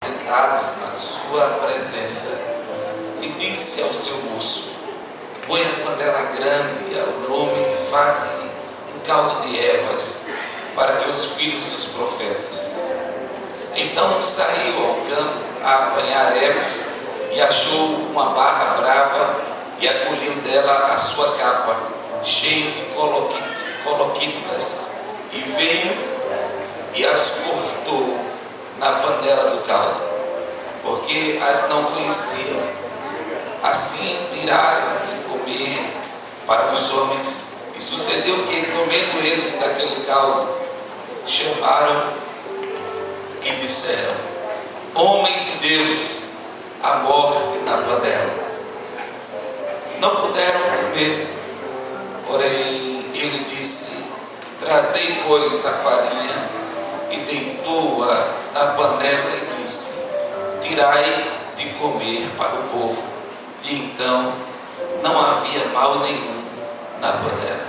sentados na sua presença, e disse ao seu moço: põe a panela grande ao lume e faze um caldo de ervas para que os filhos dos profetas. Então saiu ao campo a apanhar ervas e achou uma barra brava e acolheu dela a sua capa, cheia de coloquítidas, e veio e as cortou na panela do caldo, porque as não conheciam. Assim tiraram de comer para os homens, e sucedeu que, comendo eles daquele caldo, chamaram e disseram: homem de Deus, a morte na panela. Não puderam comer, porém ele disse: trazei, pois, a farinha, e deitou-a na panela e disse: tirai de comer para o povo. E então não havia mal nenhum na panela.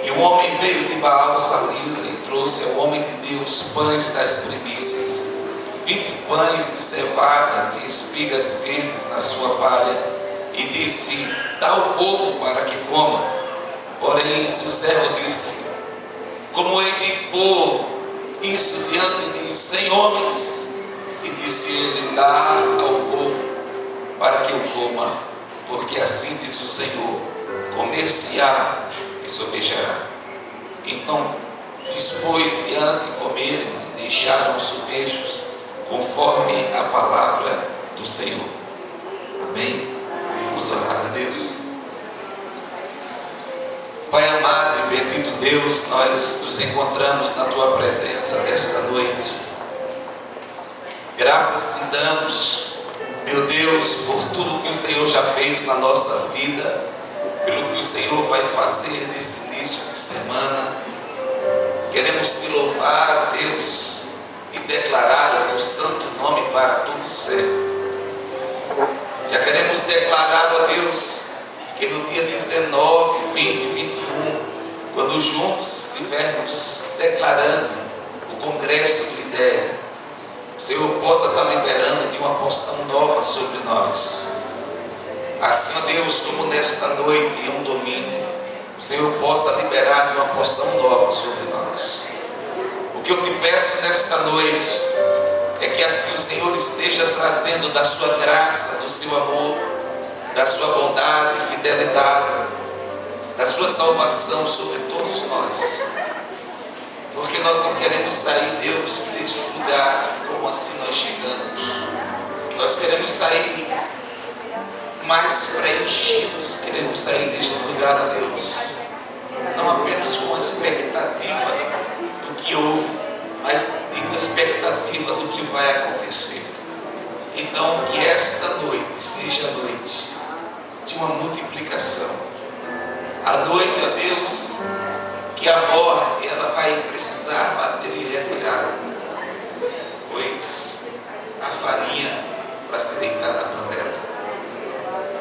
E o homem veio de Baal Salisa e trouxe ao homem de Deus pães das primícias, 20 pães de cevadas e espigas verdes na sua palha, e disse: dá ao povo para que coma. Porém seu servo disse: como hei de pôr isso diante de 100 homens? E disse ele: dá ao povo para que eu coma, porque assim diz o Senhor: comer-se-á e sobejará. Então dispôs diante comerem e deixaram os sobejos, conforme a palavra do Senhor. Amém? Vamos orar a Deus. Pai amado e bendito Deus, nós nos encontramos na Tua presença nesta noite. Graças te damos, meu Deus, por tudo que o Senhor já fez na nossa vida, pelo que o Senhor vai fazer nesse início de semana. Queremos te louvar, Deus, e declarar o teu santo nome para todo sempre. Já queremos declarar, ó Deus, que no dia 19, 20 e 21, quando juntos estivermos declarando o congresso de ideia, o Senhor possa estar liberando de uma porção nova sobre nós. Assim, ó Deus, como nesta noite e um domingo, o Senhor possa liberar de uma porção nova sobre nós. O que eu te peço nesta noite é que assim o Senhor esteja trazendo da sua graça, do seu amor, da sua bondade e fidelidade, da sua salvação sobre todos nós. Porque nós não queremos sair, Deus, deste lugar como assim nós chegamos. Nós queremos sair mais preenchidos, queremos sair deste lugar, ó Deus, não apenas com a expectativa do que houve, mas com a expectativa do que vai acontecer. Então, que esta noite seja a noite de uma multiplicação. A noite, ó Deus, que a morte ela vai precisar bater em retirada, pois a farinha para se deitar na panela.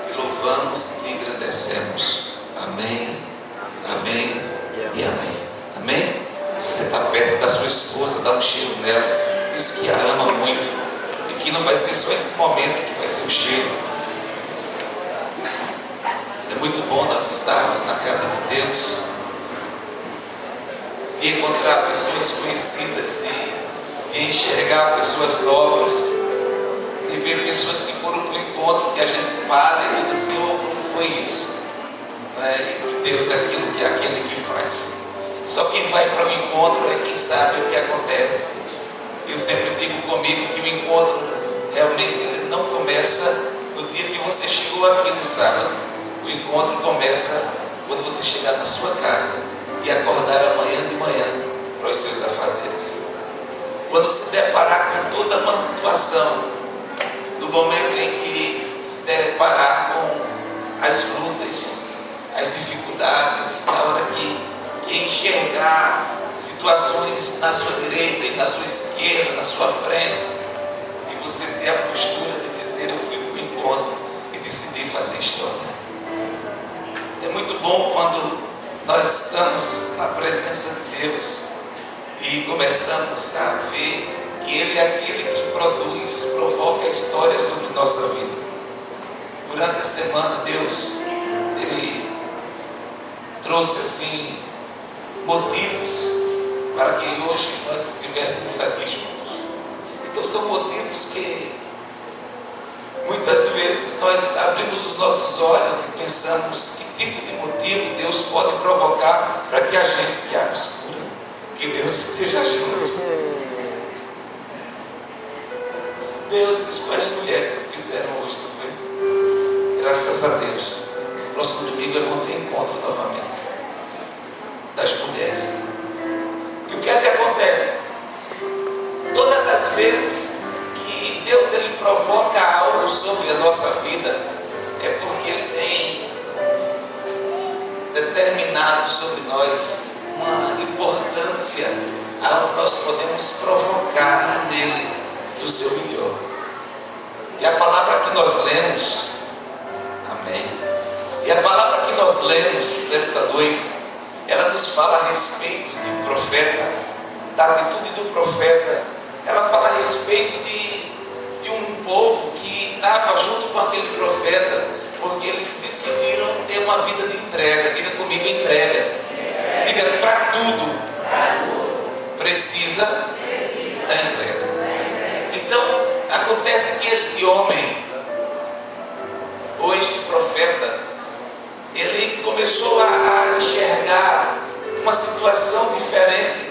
Te louvamos e te engrandecemos. Amém, amém e amém. Amém? Se você está perto da sua esposa, dá um cheiro nela, diz que a ama muito e que não vai ser só esse momento que vai ser o cheiro. É muito bom nós estarmos na casa de Deus, de encontrar pessoas conhecidas, de enxergar pessoas novas, de ver pessoas que foram para o encontro, que a gente para e diz assim: oh, como foi isso? E Deus é aquilo que é aquele que faz. Só quem vai para o encontro é quem sabe o que acontece. Eu sempre digo comigo que o encontro realmente ele não começa no dia que você chegou aqui no sábado. O encontro começa quando você chegar na sua casa e acordar amanhã de manhã para os seus afazeres. Quando se deparar com toda uma situação, no momento em que se deparar com as lutas, as dificuldades, na hora que enxergar situações na sua direita e na sua esquerda, na sua frente, e você ter a postura de dizer: eu fui para o encontro e decidi fazer história. É muito bom quando nós estamos na presença de Deus e começamos a ver que Ele é aquele que nomes provoca histórias sobre nossa vida. Durante a semana, Deus, Ele trouxe assim motivos para que hoje nós estivéssemos aqui juntos. Então são motivos que muitas vezes nós abrimos os nossos olhos e pensamos que tipo de motivo Deus pode provocar para que a gente que água escura, que Deus esteja junto. Deus, isso foi as mulheres que fizeram hoje, não foi? Graças a Deus. Próximo domingo é bom ter encontro novamente das mulheres. E o que é que acontece? Todas as vezes que Deus ele provoca algo sobre a nossa vida, é porque Ele tem determinado sobre nós uma importância aonde nós podemos provocar nele do seu melhor. E a palavra que nós lemos, amém? E a palavra que nós lemos nesta noite, ela nos fala a respeito de um profeta, da atitude do profeta. Ela fala a respeito de um povo que estava junto com aquele profeta, porque eles decidiram ter uma vida de entrega. Diga comigo, entrega. Diga, para tudo precisa da entrega. Então, acontece que este homem, ou este profeta, ele começou a enxergar uma situação diferente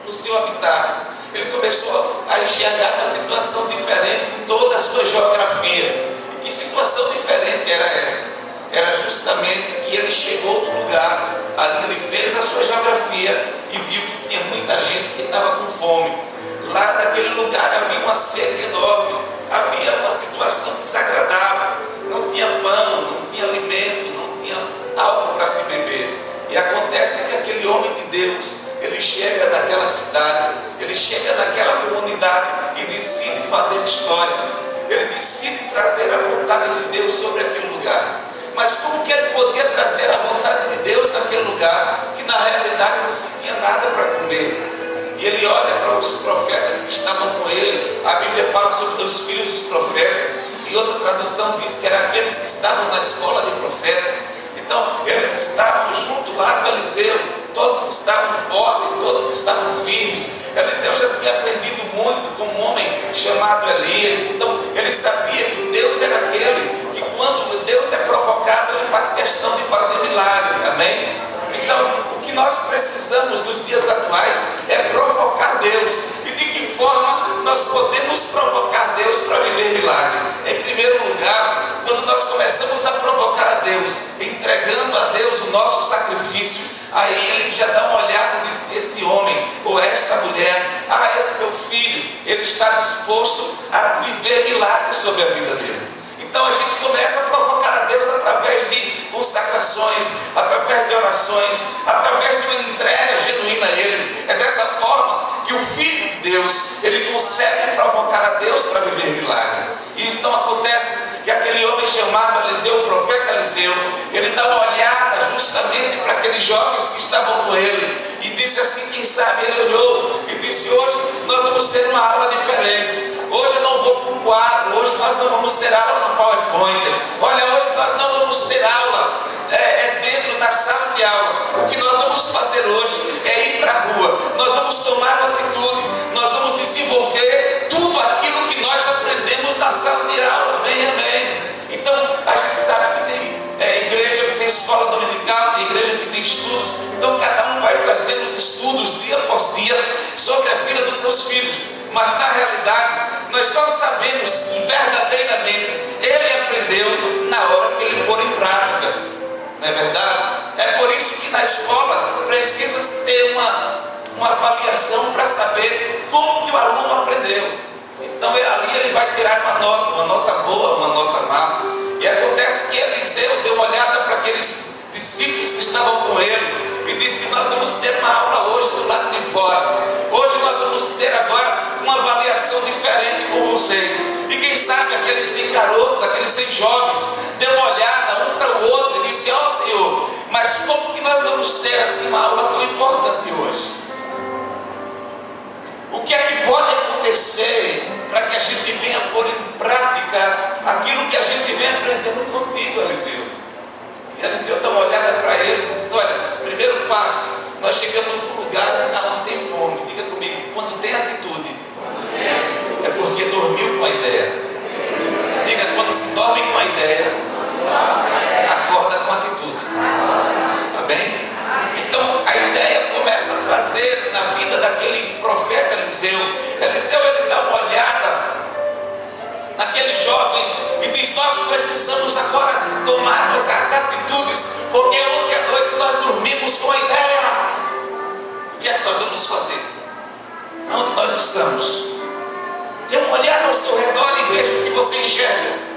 no seu habitat. Ele começou a enxergar uma situação diferente em toda a sua geografia. E que situação diferente era essa? Era justamente que ele chegou no lugar, ali ele fez a sua geografia e viu que tinha muita gente que estava com fome. Lá naquele lugar havia uma seca enorme, havia uma situação desagradável, não tinha pão, não tinha alimento, não tinha algo para se beber. E acontece que aquele homem de Deus, ele chega naquela cidade, ele chega naquela comunidade e decide fazer história. Ele decide trazer a vontade de Deus sobre aquele lugar. Mas como que ele podia trazer a vontade de Deus naquele lugar que na realidade não se tinha nada para comer? E ele olha para os profetas que estavam com ele. A Bíblia fala sobre os filhos dos profetas, e outra tradução diz que eram aqueles que estavam na escola de profeta. Então eles estavam junto lá com Eliseu, todos estavam fortes, todos estavam firmes. Eliseu já tinha aprendido muito com um homem chamado Elias. Então ele sabia que Deus era aquele que quando Deus é provocado, ele faz questão de fazer milagre, amém? Então o que nós precisamos nos dias atuais é provocar Deus. E de que forma nós podemos provocar Deus para viver milagre? Em primeiro lugar, quando nós começamos a provocar a Deus, entregando a Deus o nosso sacrifício, aí ele já dá uma olhada e diz: esse homem ou esta mulher, esse meu filho, ele está disposto a viver milagres sobre a vida dele. Então a gente começa a provocar a Deus através de consagrações, através de orações, através de uma entrega genuína a Ele. É dessa forma que o Filho de Deus, ele consegue provocar a Deus para viver milagre. E então acontece que aquele homem chamado Eliseu, o profeta Eliseu, ele dá uma olhada justamente para aqueles jovens que estavam com ele e disse assim, quem sabe, ele olhou e disse: hoje nós vamos ter uma aula diferente. Hoje eu não vou para o quadro, hoje nós não vamos ter aula no PowerPoint. Olha, hoje nós não vamos ter aula dentro da sala de aula. O que nós vamos fazer hoje é ir para a rua. Nós vamos tomar uma atitude, nós vamos desenvolver tudo aquilo que nós aprendemos na sala de aula. Amém, amém. Então a gente sabe que tem igreja que tem escola dominical, tem igreja que tem estudos. Então cada um vai trazendo os estudos dia após dia sobre a vida dos seus filhos. Mas na realidade nós só sabemos que verdadeiramente ele aprendeu na hora que ele pôr em prática. Não é verdade? É por isso que na escola precisa ter uma avaliação para saber como que o aluno aprendeu. Então ali ele vai tirar uma nota boa, uma nota má. E acontece que Eliseu deu uma olhada para aqueles discípulos que estavam com ele e disse: nós vamos ter uma aula hoje do lado de fora. Hoje nós vamos ter agora uma avaliação diferente com vocês. E quem sabe aqueles 100 garotos, aqueles 100 jovens, deu uma olhada um para o outro e disse: Senhor, mas como que nós vamos ter assim uma aula tão importante hoje? O que é que pode acontecer para que a gente venha aquilo que a gente vem aprendendo contigo, Eliseu. E Eliseu dá uma olhada para eles e diz: olha, primeiro passo, nós chegamos num lugar onde tem fome. Diga comigo, quando tem atitude, é porque dormiu com a ideia. Diga, quando se dorme com a ideia, acorda com a atitude. Amém? Então a ideia começa a trazer na vida daquele profeta Eliseu. Eliseu, ele dá uma olhada naqueles jovens e diz: nós precisamos agora tomar as atitudes, porque ontem à noite nós dormimos com a ideia. O que é que nós vamos fazer? Onde nós estamos? Dê uma olhada ao seu redor e veja o que você enxerga.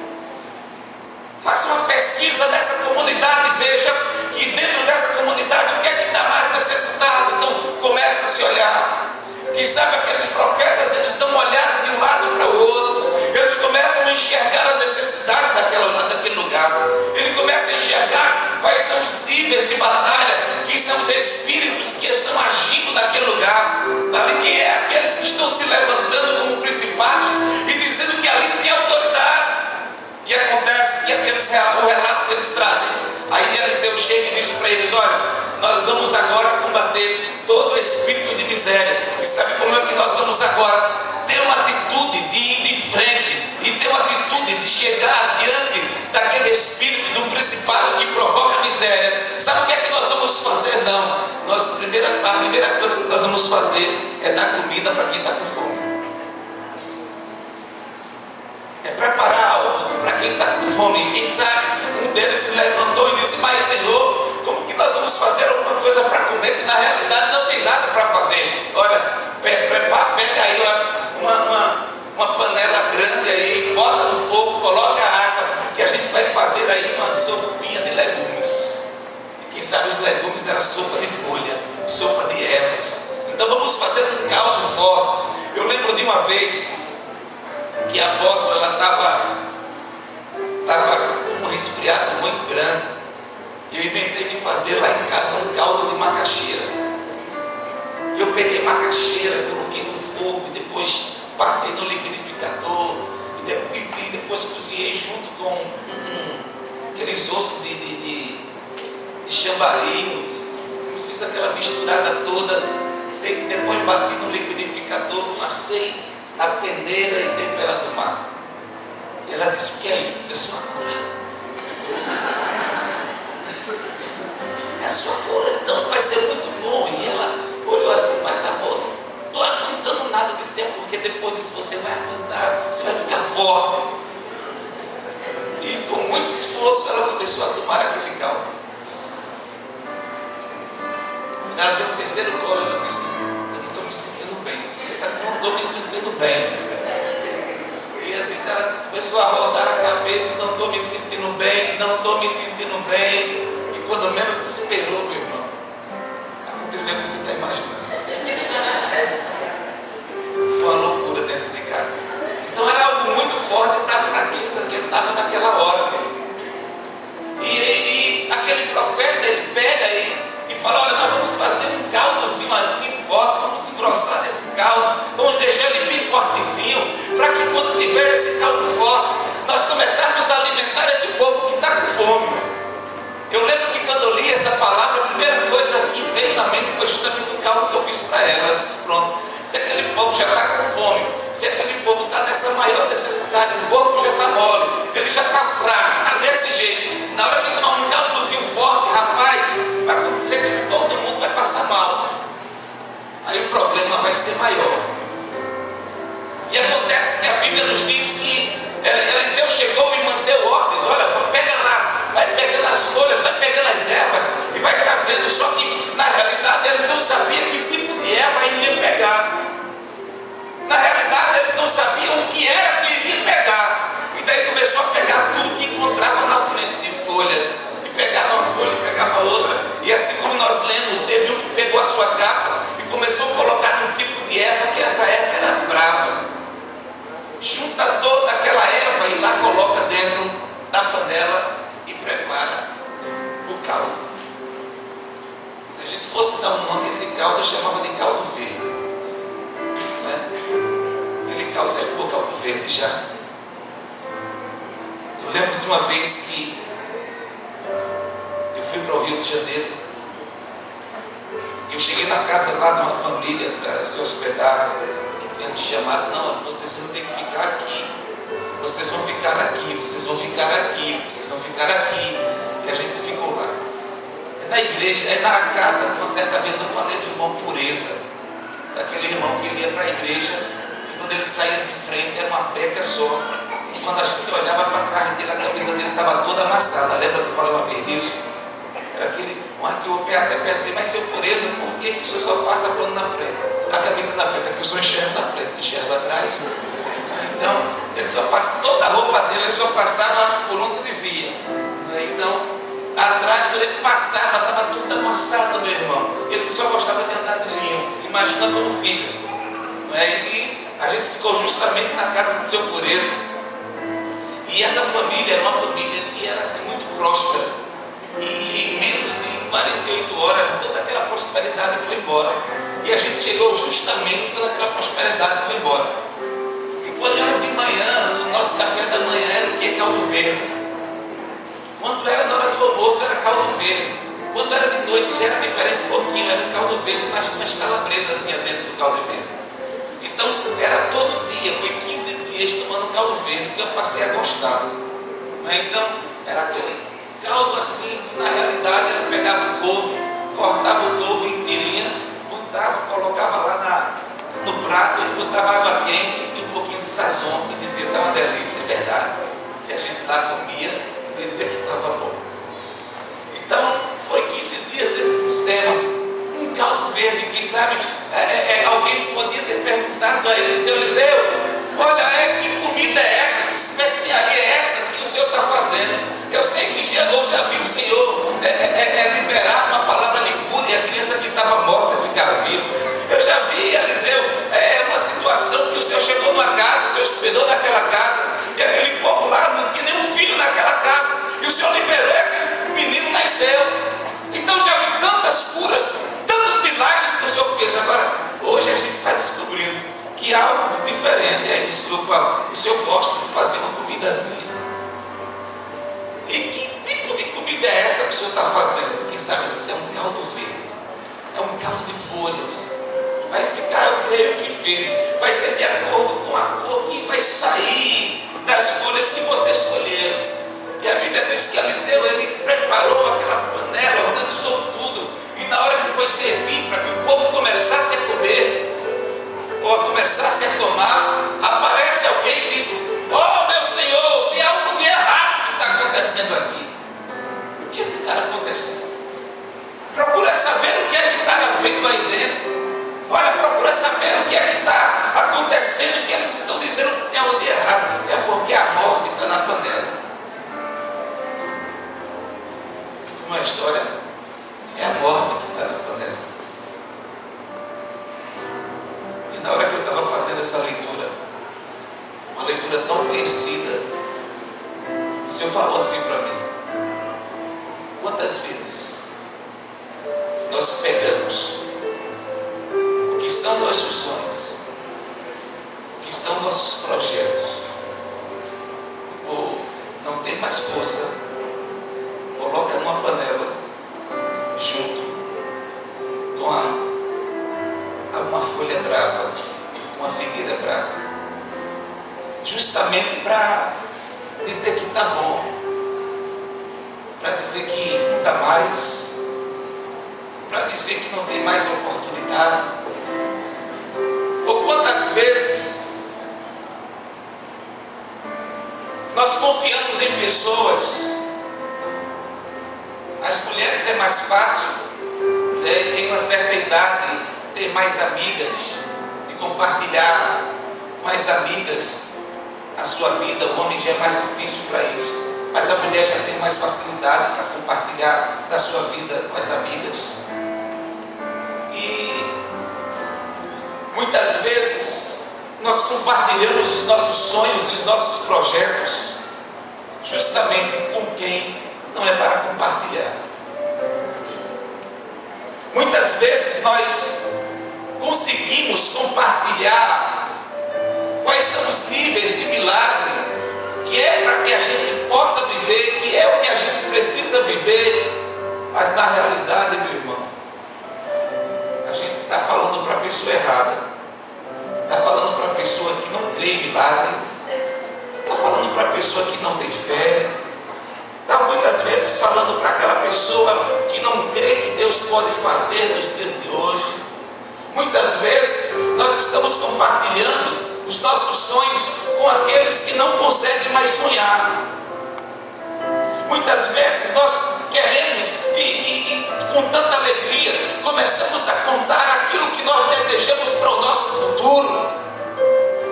Faça uma pesquisa dessa comunidade e veja que dentro dessa comunidade o que é que está mais necessitado. Então começa a se olhar. Quem sabe aqueles profetas, eles dão uma olhada de um lado para o outro. Eles começam a enxergar a necessidade daquele lugar. Ele começa a enxergar quais são os níveis de batalha, quem são os espíritos que estão agindo naquele lugar. Ali quem é aqueles que estão se levantando como principados e dizendo que ali tem autoridade. E acontece que o relato que eles trazem. Aí Eliseu chega e diz para eles: olha, nós vamos agora combater todo o espírito de miséria. E sabe como é que nós vamos agora ter uma atitude de ir de frente e ter uma atitude de chegar diante daquele espírito do principado que provoca miséria? Sabe o que é que nós vamos fazer? Não, a primeira coisa que nós vamos fazer é dar comida para quem está com fome. É preparar algo para quem está com fome. Quem sabe um deles se levantou e disse: mas Senhor, como que nós vamos fazer alguma coisa para comer que na realidade não tem nada para fazer? Olha, pega aí uma panela grande aí, bota no fogo, coloca a água, que a gente vai fazer aí uma sopinha de legumes. E quem sabe os legumes era sopa de folha, sopa de ervas. Então vamos fazer um caldo forte. Eu lembro de uma vez que a apóstola, ela estava com um resfriado muito grande, e eu inventei de fazer lá em casa um caldo de macaxeira. Eu peguei macaxeira, coloquei no fogo, e depois passei no liquidificador, e depois cozinhei junto com aqueles ossos de chambari. Eu fiz aquela misturada toda, sei que depois bati no liquidificador, passei na peneira e dei para ela tomar. E ela disse: o que é isso? Isso é sua cura. É a sua cura, então vai ser muito bom. E ela olhou assim: mas amor, não estou aguentando nada de ser, porque depois disso você vai aguentar, você vai ficar forte. E com muito esforço ela começou a tomar aquele caldo. Ela deu o terceiro gole, ela disse: eu não estou me sentindo bem. Não estou me sentindo bem. E ela começou a rodar a cabeça: não estou me sentindo bem, não estou me sentindo bem. E quando menos esperou, meu irmão, aconteceu o que você está imaginando. Foi uma loucura dentro de casa. Então era algo muito forte para a fraqueza que ele estava naquela hora. E aquele profeta, ele pega e fala: olha, nós vamos fazer um caldozinho assim forte, vamos engrossar nesse caldo, vamos deixar ele bem fortezinho, para que quando tiver esse caldo forte, nós começarmos a alimentar esse povo que está com fome. Eu lembro que quando eu li essa palavra, a primeira coisa que veio na mente foi justamente o caldo que eu fiz para ela. Ela disse: pronto, se aquele povo já está com fome, se aquele povo está nessa maior necessidade, o corpo já está mole, ele já está fraco, está desse jeito, na hora que tomar um caldozinho forte, rapaz, vai acontecer que todo mundo vai passar mal. Aí o problema vai ser maior. E acontece que a Bíblia nos diz que Eliseu chegou e mandou ordens: olha, pega lá, vai pegando as folhas, vai pegando as ervas e vai trazendo. Só que na realidade eles não sabiam que tipo de erva iria pegar. Na realidade eles não sabiam o que era que iria pegar. E daí começou a pegar tudo que encontrava na frente de folha. E pegava uma folha e pegava outra. E assim como nós lemos, teve um que pegou a sua capa e começou a colocar num tipo de erva, que essa erva era brava. Junta toda aquela erva e lá coloca dentro da panela e prepara o caldo. Se a gente fosse dar um nome a esse caldo, eu chamava de caldo verde, né? Aquele caldo, você tomou caldo verde já? uma vez que eu fui para o Rio de Janeiro, eu cheguei na casa lá de uma família para se hospedar, que tinha me chamado: não, vocês vão ter que ficar aqui, vocês vão ficar aqui, vocês vão ficar aqui, vocês vão ficar aqui. E a gente ficou lá. Na igreja, na casa, uma certa vez eu falei do irmão Pureza, daquele irmão que ele ia para a igreja e quando ele saía de frente era uma peca só. E quando a gente olhava para trás dele, a camisa dele estava toda amassada. Lembra que eu falei uma vez disso? Era aquele, que eu até perguntei: mas seu Pureza, por que o senhor só passa quando na frente? A camisa na frente, é porque eu só enxergo na frente, não enxergo atrás. Então, ele só passa, toda a roupa dele, ele só passava por onde ele via. Então, atrás, quando ele passava, estava tudo amassado, meu irmão. Ele só gostava de andar de linho. Imagina como fica. Não é? E a gente ficou justamente na casa de seu Pureza. E essa família era uma família que era assim, muito próspera. E em menos de 48 horas, toda aquela prosperidade foi embora. E a gente chegou justamente quando aquela prosperidade foi embora. E quando era de manhã, o nosso café da manhã era o que? Caldo verde. Quando era na hora do almoço, era caldo verde. Quando era de noite, já era diferente um pouquinho, era um caldo verde, mas com umas calabresa dentro do caldo verde. Então, era todo dia, foi 15 dias tomando caldo verde, que eu passei a gostar. Então, era aquele caldo assim, na realidade, ela pegava o couve, cortava o couve em tirinha, botava, colocava lá no prato, e botava água quente e um pouquinho de sazon, e dizia: está uma delícia, é verdade. E a gente lá comia, dizer que estava bom. Então, foi 15 dias desse sistema, um caldo verde. Quem sabe, alguém podia ter perguntado a Eliseu: Eliseu, olha, que comida é essa, que especiaria é essa que o Senhor está fazendo? Eu sei que eu já vi o Senhor liberar uma palavra ligura e a criança que estava morta ficar viva. Eu já vi, Eliseu, uma situação que o Senhor chegou numa casa, se hospedou naquela casa, e aquele povo lá não tinha nenhum filho naquela casa, e o Senhor liberou e aquele menino nasceu. Então já vi tantas curas, tantos milagres que o Senhor fez. Agora, hoje a gente está descobrindo que há algo diferente aí do Senhor. O Senhor gosta de fazer uma comidazinha. E que tipo de comida é essa que o Senhor está fazendo? Quem sabe isso é um caldo verde, é um caldo de folhas. Vai ficar, eu creio que verde, vai ser de acordo com a cor que vai sair das folhas que vocês escolheram. E a Bíblia diz que Eliseu, ele preparou aquela panela, organizou tudo, e na hora que foi servir, para que o povo começasse a comer, ou começasse a tomar, aparece alguém e diz: oh meu Senhor, tem algo de errado que está acontecendo aqui. O que é que está acontecendo? Procura saber o que é que está havendo aí dentro. Olha, procura saber o que é que está acontecendo, que eles estão dizendo que tem algo de errado. É porque a morte está na panela. Como é a história? É a morte que está na panela. E na hora que eu estava fazendo essa leitura, uma leitura tão conhecida, o Senhor falou assim para mim: quantas vezes nós pegamos o que são nossos sonhos, o que são nossos projetos, ou não tem mais força, coloca numa panela junto com uma folha brava, uma figueira brava, justamente para dizer que está bom, para dizer que não dá mais, para dizer que não tem mais oportunidade. Ou quantas vezes nós confiamos em pessoas. As mulheres é mais fácil, em uma certa idade, ter mais amigas, de compartilhar com as amigas a sua vida. O homem já é mais difícil para isso, mas a mulher já tem mais facilidade para compartilhar da sua vida com as amigas. E muitas vezes nós compartilhamos os nossos sonhos e os nossos projetos justamente com quem não é para compartilhar. Muitas vezes nós conseguimos compartilhar quais são os níveis de milagre que é para que a gente possa viver precisa viver, mas na realidade, meu irmão, a gente está falando para a pessoa errada, está falando para a pessoa que não crê em milagre, está falando para a pessoa que não tem fé, está muitas vezes falando para aquela pessoa que não crê que Deus pode fazer nos dias de hoje. Muitas vezes nós estamos compartilhando os nossos sonhos com aqueles que não conseguem mais sonhar. Muitas vezes nós queremos e com tanta alegria começamos a contar aquilo que nós desejamos para o nosso futuro,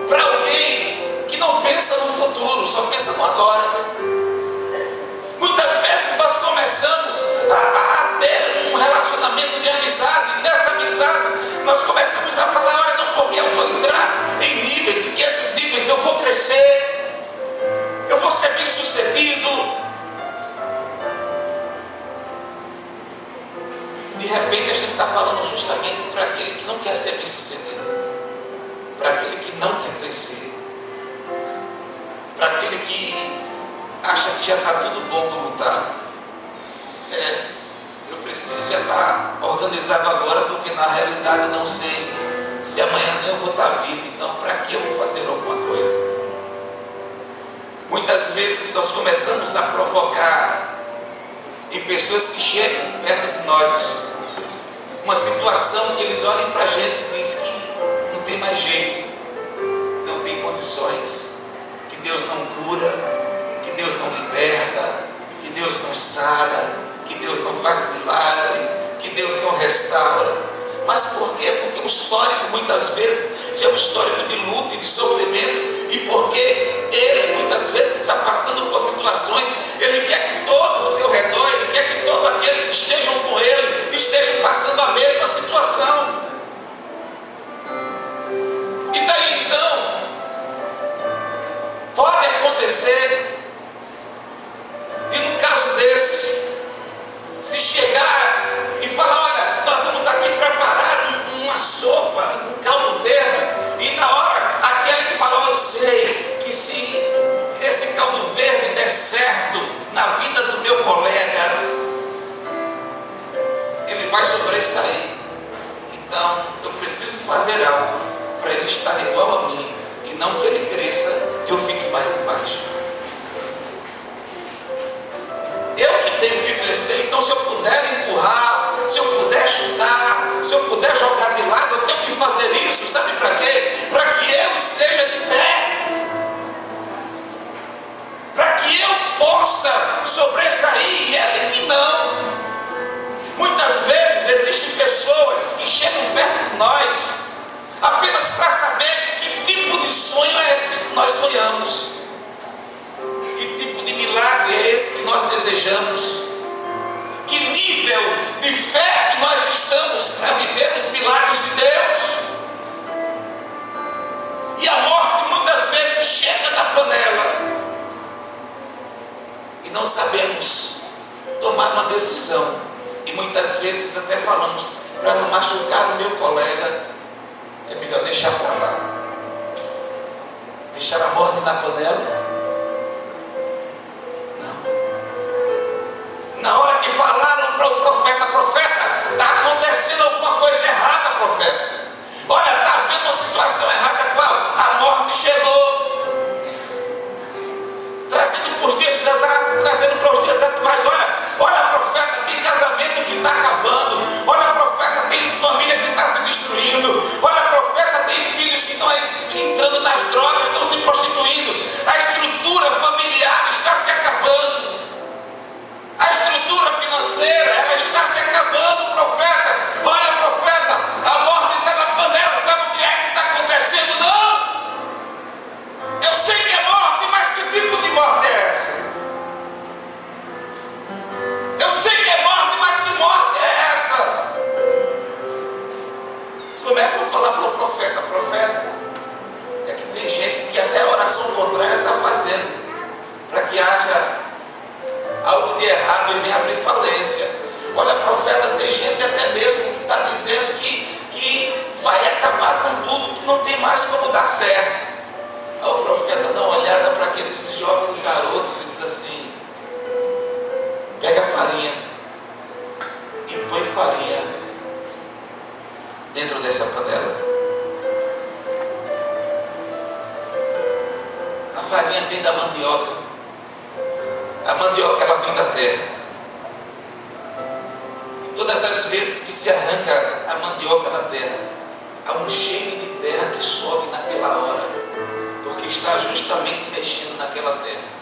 para alguém que não pensa no futuro, só pensa no agora. Muitas vezes nós começamos a ter um relacionamento de amizade, e nessa amizade nós começamos a falar, olha, não, porque eu vou entrar em níveis, e que esses níveis eu vou crescer, eu vou ser bem sucedido. De repente a gente está falando justamente para aquele que não quer ser bem sucedido, para aquele que não quer crescer, para aquele que acha que já está tudo bom como está. Eu preciso já estar organizado agora, porque na realidade não sei se amanhã nem eu vou estar vivo, então para que eu vou fazer alguma coisa? Muitas vezes nós começamos a provocar em pessoas que chegam perto de nós uma situação que eles olhem para a gente e dizem que não tem mais jeito, não tem condições, que Deus não cura, que Deus não liberta, que Deus não sara, que Deus não faz milagre, que Deus não restaura. Mas por quê? Porque o histórico muitas vezes já é um histórico de luta e de sofrimento, e porque ele muitas vezes está passando por situações, ele quer que todo o seu redor, ele quer que todos aqueles que estejam com ele estejam passando a mesma situação. E daí então pode acontecer de num caso desse, se chegar e falar, olha, nós vamos aqui preparar uma sopa, um caldo verde, e na hora aquele que fala, eu sei que se esse caldo verde der certo na vida do meu colega, ele vai sobressair. Então eu preciso fazer algo para ele estar igual a mim, e não que ele cresça e eu fique mais embaixo. Eu que tenho que crescer, então se eu puder empurrar, se eu puder chutar, se eu puder jogar de lado, eu tenho que fazer isso, sabe para quê? Para que eu esteja de pé, para que eu possa sobressair e ele que não. Muitas vezes existem pessoas que chegam perto de nós apenas para saber que tipo de sonho é esse que nós sonhamos, que tipo de milagre é esse que nós desejamos, que nível de fé que nós estamos para viver os milagres de Deus. E a morte muitas vezes chega na panela e não sabemos tomar uma decisão, e muitas vezes até falamos, para não machucar o meu colega, é melhor deixar para lá, deixar a morte na panela. Na hora que falaram para o profeta, está acontecendo alguma coisa errada, profeta. Olha, está havendo uma situação errada, qual? A morte chegou. Trazendo para os dias atuais, olha, profeta, tem casamento que está acabando. Olha, profeta, tem família que está se destruindo. Olha, profeta, tem filhos que estão entrando nas drogas, estão se prostituindo. A estrutura familiar está se acabando. A estrutura financeira, ela está se acabando, profeta. Olha, profeta, a morte está na panela. Sabe o que é que está acontecendo? Não! Eu sei que é morte, mas que tipo de morte é essa? Eu sei que é morte, mas que morte é essa? Começam a falar para o profeta, é que tem gente que até a oração contrária está fazendo, para que haja algo de errado e vem abrir falência. Olha, profeta, tem gente até mesmo que está dizendo que vai acabar com tudo, que não tem mais como dar certo. Aí o profeta dá uma olhada para aqueles jovens garotos e diz assim, pega a farinha vem da mandioca. A mandioca, ela vem da terra. E todas as vezes que se arranca a mandioca da terra, há um cheiro de terra que sobe naquela hora, porque está justamente mexendo naquela terra.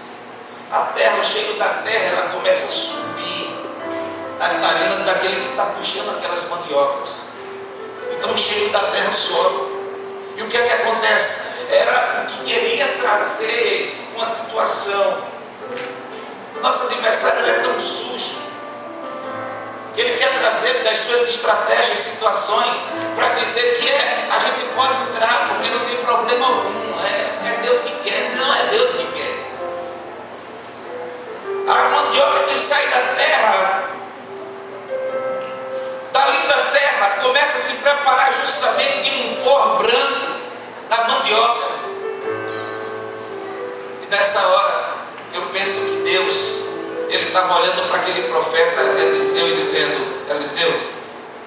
A terra, o cheiro da terra, ela começa a subir nas narinas daquele que está puxando aquelas mandiocas. Então o cheiro da terra sobe. E o que é que acontece? Era o que queria trazer uma situação. Nosso adversário, ele é tão sujo que ele quer trazer das suas estratégias, situações, para dizer que a gente pode entrar, porque não tem problema algum. É Deus que quer. Não é Deus que quer. A mandioca que sai da terra, dali da terra, começa a se preparar justamente em um cor branco da mandioca. E nessa hora, eu penso que Deus, ele estava olhando para aquele profeta Eliseu e dizendo: Eliseu,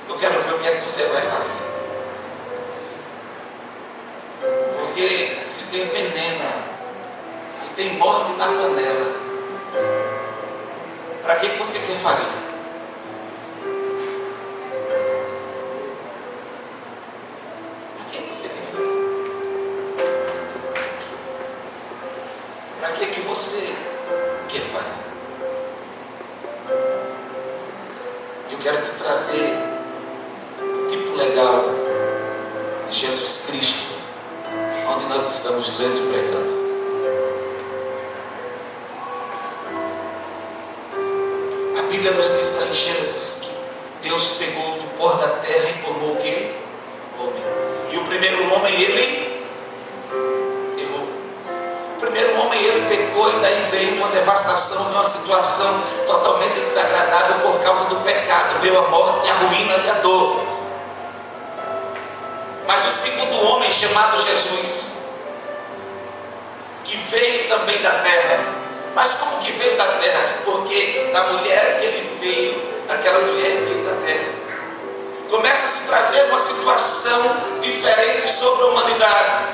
eu quero ver o que é que você vai fazer. Porque se tem veneno, se tem morte na panela, para que você quer farinha? Para que você quer farinha? Para que você quer farinha? Eu quero te trazer o tipo legal de Jesus Cristo, onde nós estamos lendo e pregando. A Bíblia nos diz lá em Gênesis que Deus pegou do pó da terra e formou o quê? O homem. E o primeiro homem, ele errou. O primeiro homem, ele pecou, e daí veio uma devastação, uma situação totalmente desagradável por causa do pecado. Veio a morte, a ruína e a dor. Mas o segundo homem, chamado Jesus, que veio também da terra. Mas como que veio da terra? Porque da mulher que ele veio, daquela mulher veio da terra. Começa a se trazer uma situação diferente sobre a humanidade.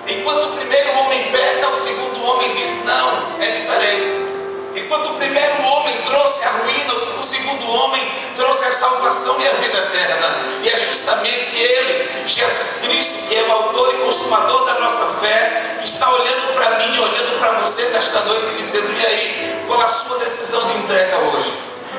Enquanto o primeiro homem peca, o segundo homem diz: não, é diferente. Enquanto o primeiro homem trouxe a ruína, o segundo homem trouxe a salvação e a vida eterna. E é justamente ele, Jesus Cristo, que é o autor e consumador da nossa fé, que está olhando para mim, olhando para você nesta noite e dizendo: e aí, qual a sua decisão de entrega hoje?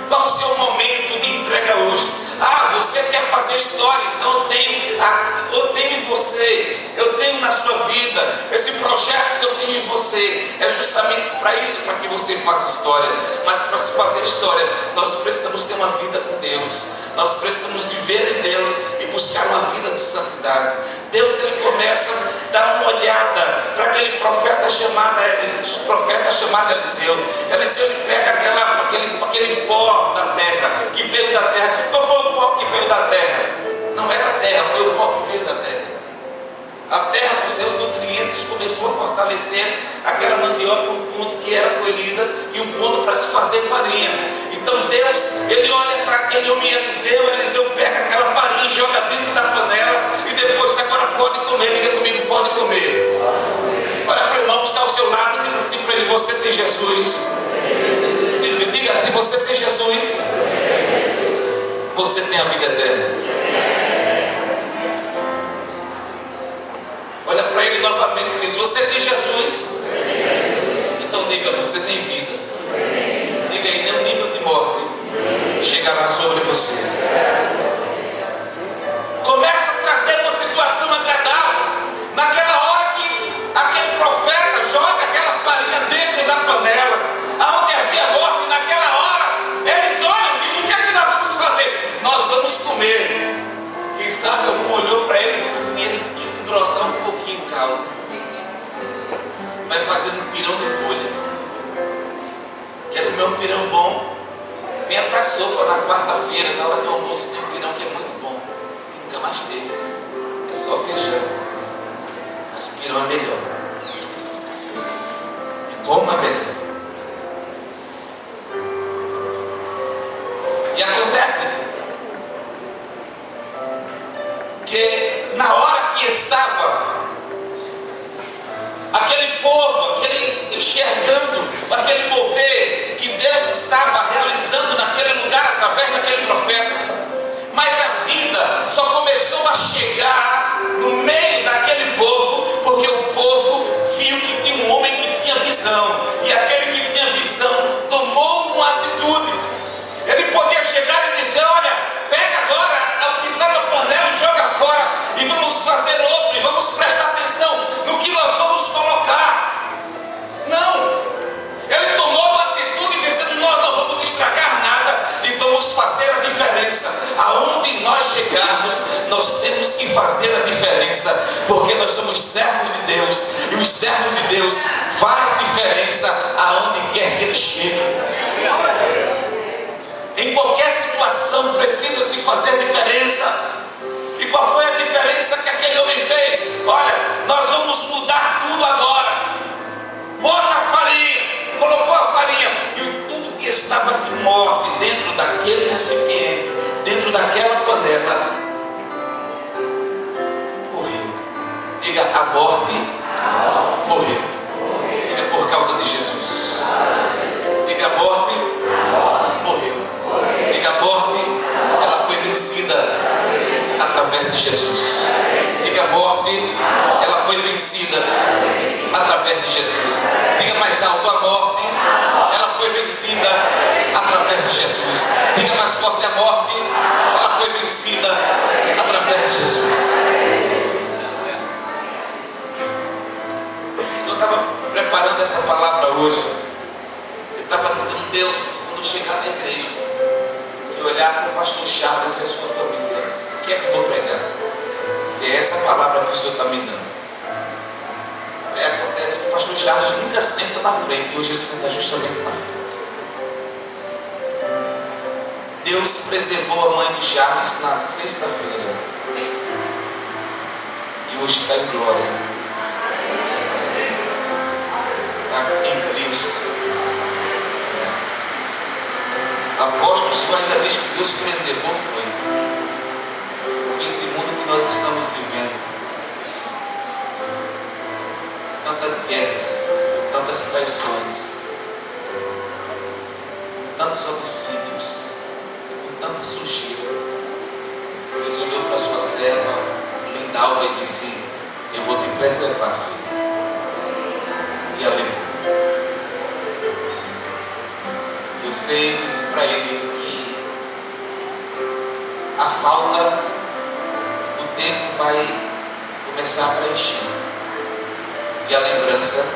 Qual o seu momento de entrega hoje? Ah, você quer fazer história, então eu tenho em você, eu tenho na sua vida, esse projeto que eu tenho em você, é justamente para isso, para que você faça história. Mas para se fazer história, nós precisamos ter uma vida com Deus, nós precisamos viver em Deus e buscar uma vida de santidade. Deus, ele começa a dar uma olhada para aquele profeta chamado Eliseu. Eliseu, ele pega aquele pó da terra, que veio da terra. Qual foi o pó que veio da terra? Não era a terra, foi o pó que veio da terra. A terra, com seus nutrientes, começou a fortalecer aquela mandioca, um ponto que era colhida e um ponto para se fazer farinha. Então Deus, ele olha para aquele homem Eliseu pega aquela farinha e joga dentro da panela, e depois você agora pode comer. Diga comigo: pode comer. Olha para o irmão que está ao seu lado e diz assim para ele: você tem Jesus. Diga assim: você tem Jesus, você tem a vida eterna. Olha para ele novamente e diz: você tem Jesus. Então diga: você tem vida. Diga aí: nenhum nível de morte chegará sobre você. Começa a trazer uma situação agradável. Naquela hora que aquele profeta joga aquela farinha dentro da panela, aonde havia morte, naquela hora eles olham e dizem: o que é que nós vamos fazer? Nós vamos comer. Quem sabe algum olhou para ele e disse assim: ele quis engrossar um pouquinho o caldo, vai fazer um pirão de folha. Quer comer um pirão bom? Venha para a sopa na quarta-feira, na hora do almoço tem um pirão que é muito bom, e nunca mais teve, é só feijão, mas o pirão é melhor, e coma melhor. E acontece que na hora que estava aquele povo, aquele enxergando aquele mover que Deus estava realizando naquele lugar através daquele profeta. Mas a vida só começou a chegar no meio daquele povo, porque o povo viu que tinha um homem que tinha visão, e aquele que tinha visão tomou uma atitude. Ele podia chegar e dizer: olha, pega agora o que está na panela e joga fora, e vamos fazer outro, e vamos prestar atenção no que nós vamos colocar. Não, ele tomou uma atitude dizendo: nós não vamos estragar nada e vamos fazer a diferença. Aonde nós chegarmos, nós temos que fazer a diferença, porque nós somos servos de Deus, e os servos de Deus faz diferença aonde quer que eles cheguem. Em qualquer situação precisa se fazer diferença. E qual foi a diferença que aquele homem fez? Olha, nós vamos mudar tudo agora. Bota a farinha, colocou a farinha, e tudo que estava de morte dentro daquele recipiente, dentro daquela panela, morreu. Diga: a morte morreu. Diga: por causa de Jesus. Diga: a morte morreu. Diga: a morte, ela foi vencida através de Jesus. Diga: a morte, ela foi vencida através de Jesus. Diga mais alto: a morte, ela foi vencida através de Jesus. Diga mais forte: a morte, ela foi vencida através de Jesus. Eu estava preparando essa palavra hoje, eu estava dizendo: Deus, quando chegar na igreja e olhar para o pastor Chaves e a sua família, o que é que eu vou pregar? Se é essa palavra que o Senhor está me dando. Aí acontece que o pastor Chaves nunca senta na frente, hoje ele senta justamente na frente. Deus preservou a mãe do Charles na sexta-feira, e hoje está em glória, está em Cristo. Apóstolo, o Senhor ainda diz que Deus preservou, foi porque esse mundo que nós estamos vivendo, tantas guerras, tantas traições, tantos homicídios, com tanta sujeira, Deus olhou para a sua serva Lindalva e disse: eu vou te preservar, filho. E a levou. Eu sei, disse para ele que a falta do tempo vai começar a preencher, e a lembrança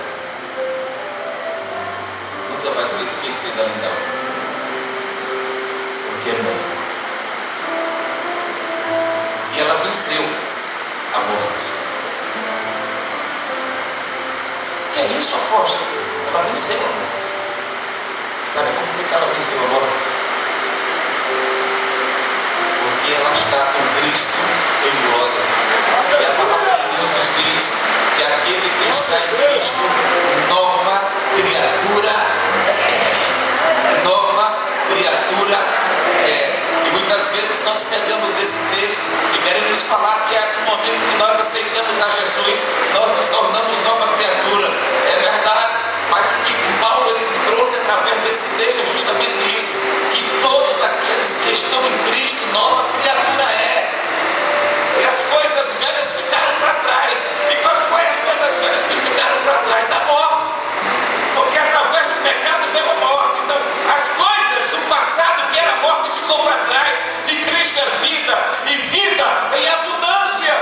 nunca vai ser esquecida, Lindalva, porque é mãe. E ela venceu a morte. Que é isso, apóstolo? Ela venceu a morte. Sabe como foi que ela venceu a morte? Porque ela está com Cristo em glória. E a palavra de Deus nos diz que aquele que está em Cristo, nova criatura é. Nova criatura é. E muitas vezes nós pegamos esse texto e queremos falar que é no momento que nós aceitamos a Jesus, nós nos tornamos nova criatura. É verdade, mas o que Paulo ele trouxe através desse texto é justamente isso, que todos aqueles que estão em Cristo, nova criatura é. E as coisas velhas ficaram para trás. E quais foram as coisas velhas que ficaram para trás? A morte. Porque através do pecado veio a morte. Então, as coisas do passado que era morte ficou para trás. E Cristo é vida. E vida em abundância.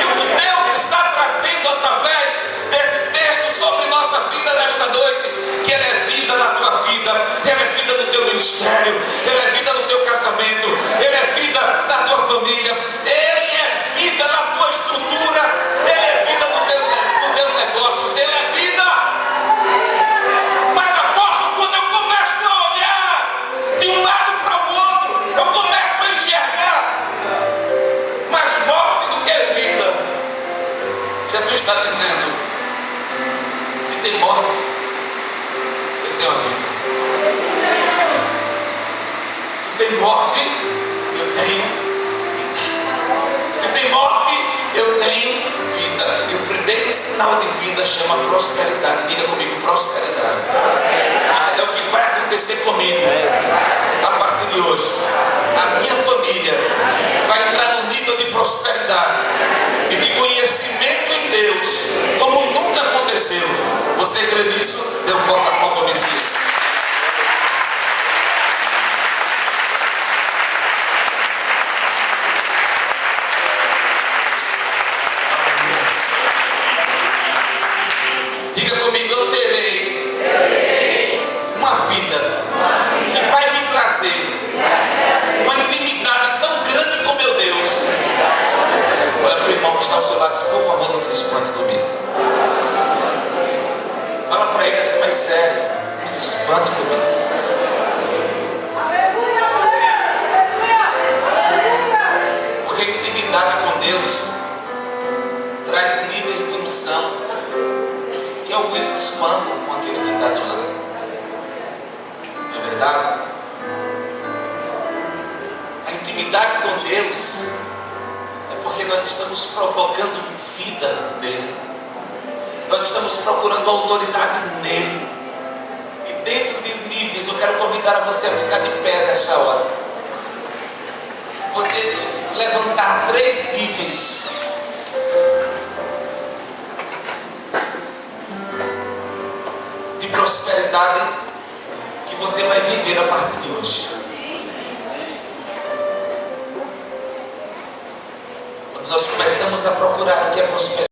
E o que Deus está trazendo através desse texto sobre nossa vida nesta noite, que Ele é vida na tua vida, Ele é vida no teu ministério, Ele é vida no teu casamento, Ele é vida na tua família, Ele é vida na tua estrutura, Ele é vida nos teus negócios, Ele é vida. Mas apóstolo, quando eu começo a olhar de um lado para o outro, eu começo a enxergar mais morte do que vida. Jesus está dizendo: se tem morte, eu tenho a vida. Se tem morte, eu tenho vida. Se tem morte, eu tenho vida. E o primeiro sinal de vida chama prosperidade. Diga comigo: prosperidade. comigo. A partir de hoje, a minha família vai entrar no nível de prosperidade e de conhecimento em Deus como nunca aconteceu. Você crê nisso? Dê um forte aplauso ao Messias. Diga comigo, eu terei uma vida que vai me trazer uma intimidade tão grande com meu Deus. Olha para o irmão que está ao seu lado e diz, por favor, não se espante comigo. Fala para ele assim, mais sério, não se espante comigo. Porque a intimidade com Deus traz níveis de unção que alguns se espantam com aquele que está do lado. Não é verdade? A intimidade com Deus é porque nós estamos provocando vida nele. Nós estamos procurando autoridade nele. E dentro de níveis, eu quero convidar a você a ficar de pé nessa hora. Você levantar 3 níveis. De prosperidade que você vai viver a partir de hoje. Quando nós começamos a procurar o que é prosperidade,